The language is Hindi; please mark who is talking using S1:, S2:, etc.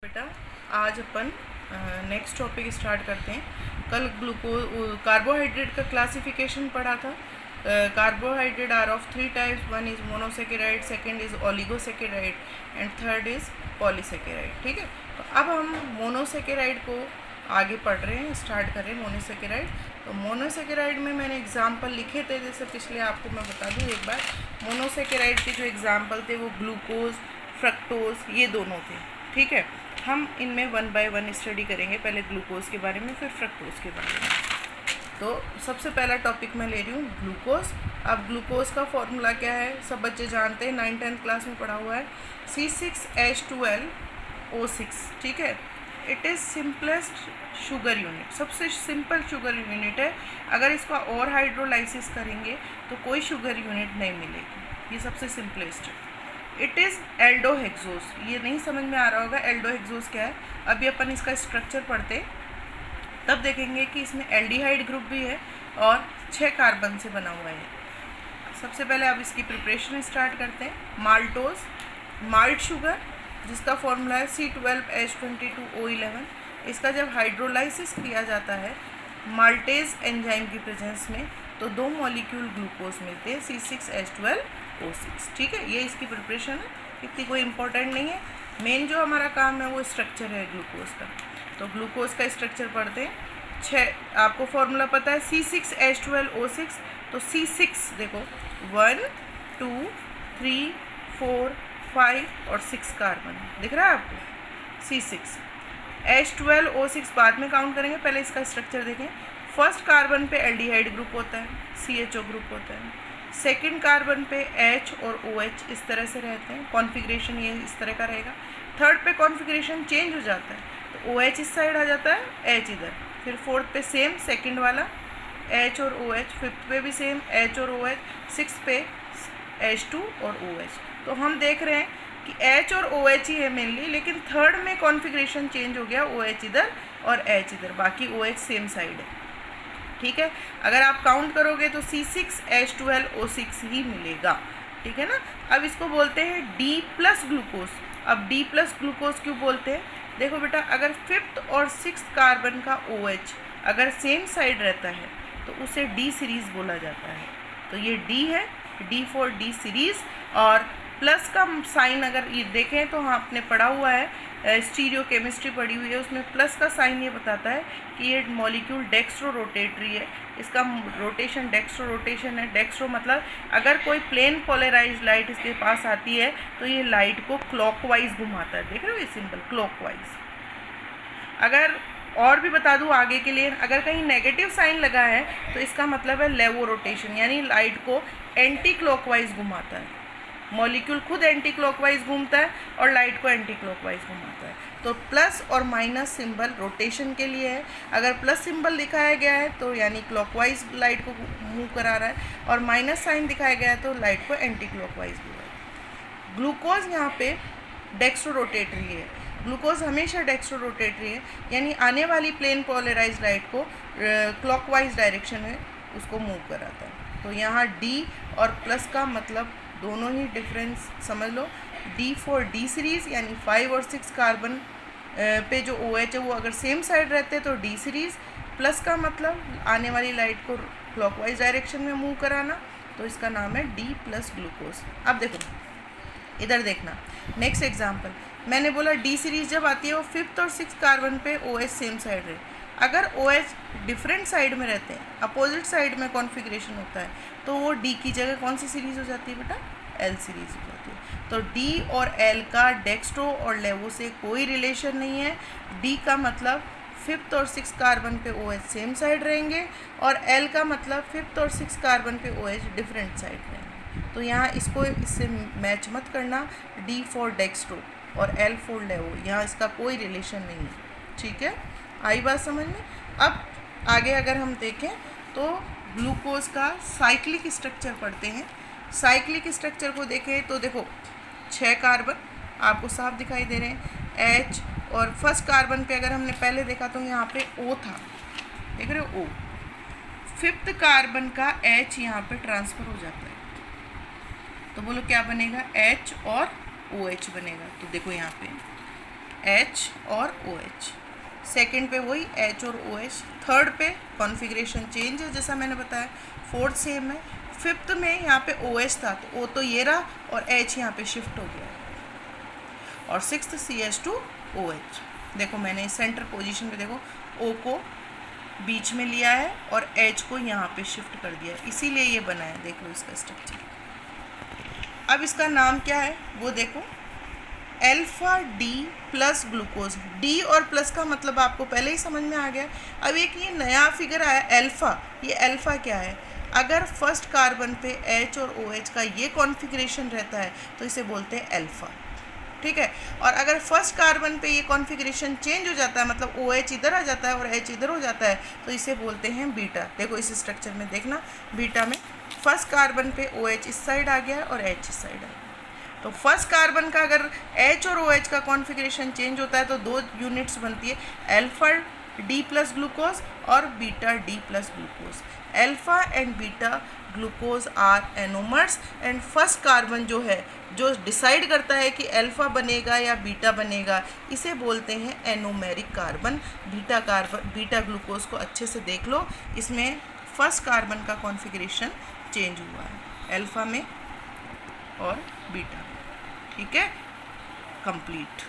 S1: बेटा आज अपन नेक्स्ट टॉपिक स्टार्ट करते हैं। कल कार्बोहाइड्रेट का क्लासिफिकेशन पढ़ा था। Carbohydrate are of 3 types, one is monosaccharide, second is oligosaccharide and third is polysaccharide. ठीक है, तो अब हम मोनोसेकेराइड को आगे पढ़ रहे हैं, स्टार्ट कर रहे हैं मोनोसेकेराइड। तो मोनोसेकेराइड में मैंने एग्जाम्पल लिखे थे, जैसे पिछले आपको मैं बता दूँ एक बार। मोनोसेकेराइड के जो एग्जाम्पल थे वो ग्लूकोज, फ्रक्टोज, ये दोनों थे। ठीक है, हम इनमें वन बाय वन स्टडी करेंगे, पहले ग्लूकोज के बारे में फिर फ्रक्टोज के बारे में। तो सबसे पहला टॉपिक मैं ले रही हूँ ग्लूकोज। अब ग्लूकोज का फॉर्मूला क्या है, सब बच्चे जानते हैं, 9th-10th क्लास में पढ़ा हुआ है, C6H12O6। ठीक है, it is simplest sugar unit, सबसे सिंपल शुगर यूनिट है। अगर इसका और हाइड्रोलाइसिस करेंगे तो कोई शुगर यूनिट नहीं मिलेगी, ये सबसे सिंपलेस्ट है। इट इज़ एल्डोहेक्सोस, ये नहीं समझ में आ रहा होगा एल्डोहेक्सोस क्या है। अभी अपन इसका स्ट्रक्चर पढ़ते तब देखेंगे कि इसमें एल्डिहाइड ग्रुप भी है और 6 कार्बन से बना हुआ है। सबसे पहले अब इसकी प्रिपरेशन स्टार्ट करते हैं। माल्टोज, माल्ट शुगर, जिसका फॉर्मूला है C12H22O11। इसका जब हाइड्रोलाइसिस किया जाता है माल्टेज एंजाइम की प्रेजेंस में तो 2 मॉलिक्यूल ग्लूकोज मिलते हैं, C6H12O6। ठीक है, ये इसकी प्रिपरेशन है, इतनी कोई इम्पोर्टेंट नहीं है। मेन जो हमारा काम है वो स्ट्रक्चर है ग्लूकोज का। तो ग्लूकोज का स्ट्रक्चर पढ़ते हैं। 6 आपको फॉर्मूला पता है C6H12O6, तो C6 देखो 1 2 3 4 5 और 6 कार्बन दिख रहा है आपको। C6 H12O6 बाद में काउंट करेंगे, पहले इसका स्ट्रक्चर देखें। फर्स्ट कार्बन पे एल्डिहाइड ग्रुप होता है, CHO ग्रुप होता है। सेकंड कार्बन पे H और OH इस तरह से रहते हैं, कॉन्फ़िगरेशन ये इस तरह का रहेगा। थर्ड पे कॉन्फ़िगरेशन चेंज हो जाता है, तो OH इस साइड आ जाता है, H इधर। फिर फोर्थ पे सेम सेकंड वाला H और OH, फिफ्थ पे भी सेम H और OH, सिक्स पे H2 और OH। तो हम देख रहे हैं कि H और OH ही है मेनली, लेकिन थर्ड में कॉन्फ़िगरेशन चेंज हो गया, OH इधर और H इधर, बाकी OH सेम साइड है। ठीक है, अगर आप काउंट करोगे तो C6H12O6 ही मिलेगा। ठीक है ना। अब इसको बोलते हैं D प्लस ग्लूकोज। अब D प्लस ग्लूकोज क्यों बोलते हैं, देखो बेटा, अगर फिफ्थ और सिक्स्थ कार्बन का OH अगर सेम साइड रहता है तो उसे D सीरीज़ बोला जाता है। तो ये D है, D फॉर D सीरीज़। और प्लस का साइन अगर ये देखें तो हाँ आपने पढ़ा हुआ है, स्टीरियो केमिस्ट्री पढ़ी हुई है, उसमें प्लस का साइन ये बताता है कि ये मॉलिक्यूल डेक्स्ट्रो रोटेटरी है, इसका रोटेशन डेक्स्ट्रो रोटेशन है। डेक्स्ट्रो मतलब अगर कोई प्लेन पोलराइज्ड लाइट इसके पास आती है तो ये लाइट को क्लॉकवाइज घुमाता है, देख रहे हो ये सिंबल क्लॉकवाइज। अगर और भी बता दूँ आगे के लिए, अगर कहीं नेगेटिव साइन लगा है तो इसका मतलब है लेवो रोटेशन, यानी लाइट को एंटी क्लॉकवाइज घुमाता है। मॉलिक्यूल खुद एंटी क्लॉकवाइज घूमता है और लाइट को एंटी क्लॉकवाइज घुमाता है। तो प्लस और माइनस सिंबल रोटेशन के लिए है। अगर प्लस सिंबल दिखाया गया है तो यानी क्लॉकवाइज लाइट को मूव करा रहा है, और माइनस साइन दिखाया गया है तो लाइट को एंटी क्लॉकवाइज घुमा रहा है। ग्लूकोज यहाँ पे डेक्स्ट्रो रोटेटरी है, ग्लूकोज हमेशा डेक्स्ट्रो रोटेटरी है, यानी आने वाली प्लेन पोलराइज लाइट को क्लॉकवाइज डायरेक्शन में उसको मूव कराता है। तो यहाँ D और प्लस का मतलब दोनों ही डिफरेंस समझ लो। D फॉर D सीरीज़, यानी 5 और 6 कार्बन पे जो OH है वो अगर सेम साइड रहते हैं तो D सीरीज़। प्लस का मतलब आने वाली लाइट को क्लॉकवाइज डायरेक्शन में मूव कराना, तो इसका नाम है D प्लस ग्लूकोज। अब देखो इधर देखना, नेक्स्ट एग्जाम्पल मैंने बोला D सीरीज़ जब आती है वो फिफ्थ और 6 कार्बन पे OH सेम साइड रहे। अगर OH डिफरेंट साइड में रहते हैं, अपोजिट साइड में कॉन्फ़िगरेशन होता है, तो वो D की जगह कौन सी सीरीज़ हो जाती है बेटा, L सीरीज़ हो जाती है। तो D और L का डेक्स्ट्रो और लेवो से कोई रिलेशन नहीं है। D का मतलब फिफ्थ और 6 कार्बन पे OH सेम साइड रहेंगे, और L का मतलब फिफ्थ और 6 कार्बन पे OH डिफरेंट साइड रहेंगे। तो यहाँ इसको इससे मैच मत करना, D फॉर डेक्स्ट्रो और L फॉर लेवो, यहाँ इसका कोई रिलेशन नहीं है। ठीक है, आई बात समझ में। अब आगे अगर हम देखें तो ग्लूकोज का साइक्लिक स्ट्रक्चर पढ़ते हैं। साइक्लिक स्ट्रक्चर को देखें तो देखो 6 कार्बन आपको साफ दिखाई दे रहे हैं, H, और फर्स्ट कार्बन पे अगर हमने पहले देखा तो यहाँ पे O था, देख रहे हो O। फिफ्थ कार्बन का H यहाँ पे ट्रांसफ़र हो जाता है, तो बोलो क्या बनेगा, H और OH बनेगा। तो देखो यहाँ पे H और OH, सेकेंड पे वही H और OH, थर्ड पे कॉन्फ़िगरेशन चेंज है जैसा मैंने बताया, फोर्थ सेम है, फिफ्थ में यहाँ पे OH था तो O तो ये रहा और H यहाँ पे शिफ्ट हो गया है, और सिक्स्थ CH2OH। देखो मैंने सेंटर पोजीशन पे देखो O को बीच में लिया है और H को यहाँ पे शिफ्ट कर दिया है, इसीलिए ये बना है। देखो इसका स्ट्रक्चर। अब इसका नाम क्या है वो देखो, alpha D plus glucose. D और प्लस का मतलब आपको पहले ही समझ में आ गया। अब एक ये नया फिगर आया अल्फा, ये अल्फा क्या है, अगर फर्स्ट कार्बन पे H और OH का ये कॉन्फ़िगरेशन रहता है तो इसे बोलते हैं अल्फा, ठीक है। और अगर फर्स्ट कार्बन पे ये कॉन्फ़िगरेशन चेंज हो जाता है, मतलब OH इधर आ जाता है और H इधर हो जाता है, तो इसे बोलते हैं बीटा। देखो इस स्ट्रक्चर में देखना, बीटा में फर्स्ट कार्बन पे OH इस साइड आ गया और H इस साइड आ गया। तो फर्स्ट कार्बन का अगर H और OH का कॉन्फ़िगरेशन चेंज होता है तो दो यूनिट्स बनती है, अल्फा डी प्लस ग्लूकोज और beta D plus glucose. Alpha and beta glucose are anomers, and first carbon जो है जो डिसाइड करता है कि अल्फा बनेगा या बीटा बनेगा, इसे बोलते हैं एनोमेरिक कार्बन। बीटा ग्लूकोज को अच्छे से देख लो, इसमें फर्स्ट कार्बन का कॉन्फ़िगरेशन चेंज हुआ है अल्फा में और बीटा, ठीक है, कंप्लीट।